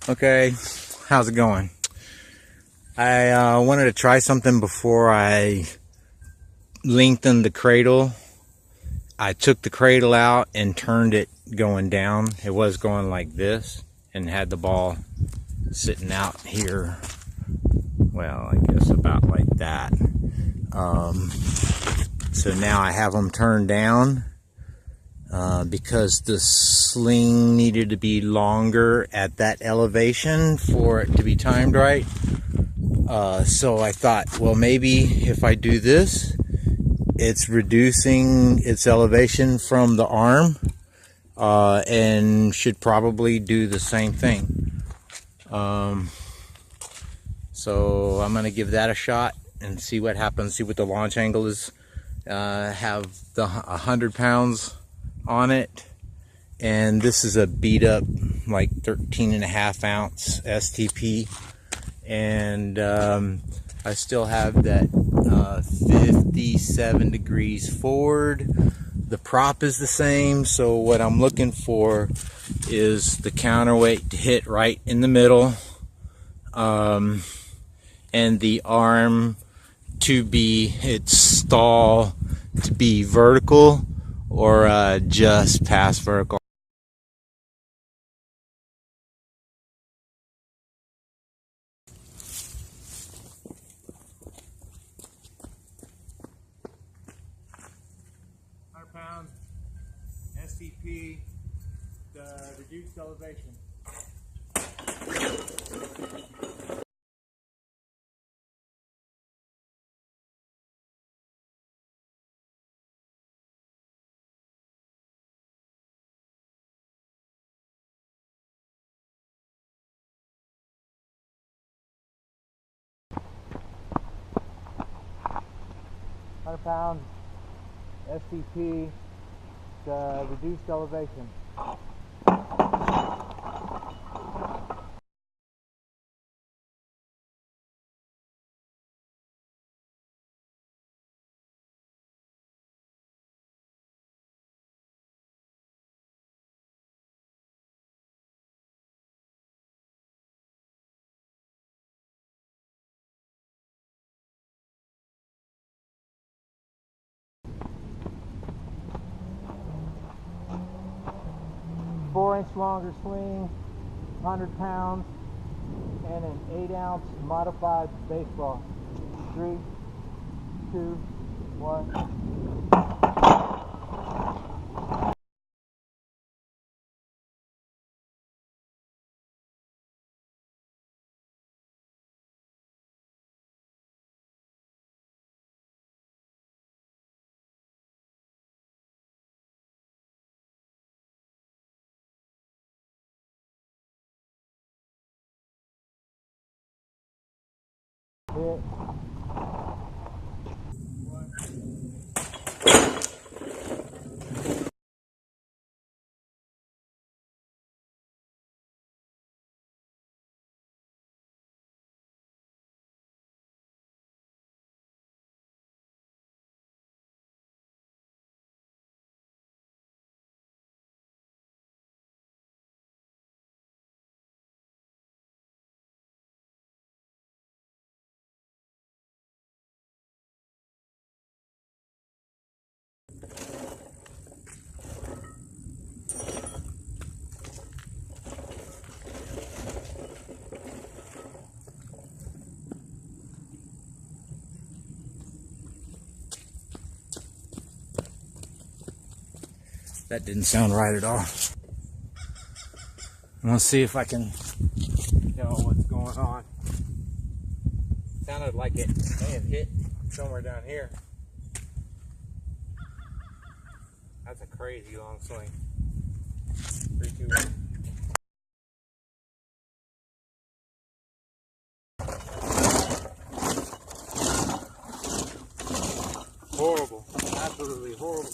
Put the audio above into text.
Okay, how's it going? I wanted to try something before I lengthened the cradle. I took the cradle out and turned it going down. It was going like this and had the ball sitting out here. Well, I guess about like that. So now I have them turned down because the sling needed to be longer at that elevation for it to be timed right. So I thought, well, maybe if I do this, it's reducing its elevation from the arm, and should probably do the same thing. So I'm gonna give that a shot and see what happens, see what the launch angle is. Have the 100 pounds on it, and this is a beat up like 13.5 ounce STP, and I still have that 57 degrees forward. The prop is the same, so what I'm looking for is the counterweight to hit right in the middle, and the arm to be, its stall to be vertical or just past vertical. £100 STP, the reduced elevation. £100 STP, the reduced elevation. Four-inch longer sling, 100 pounds, and an 8-ounce modified baseball. 3, 2, 1. Hit. That didn't sound right at all. I'm gonna see if I can tell what's going on. Sounded like it may have hit somewhere down here. That's a crazy long swing. 3, 2, 1. Horrible, absolutely horrible.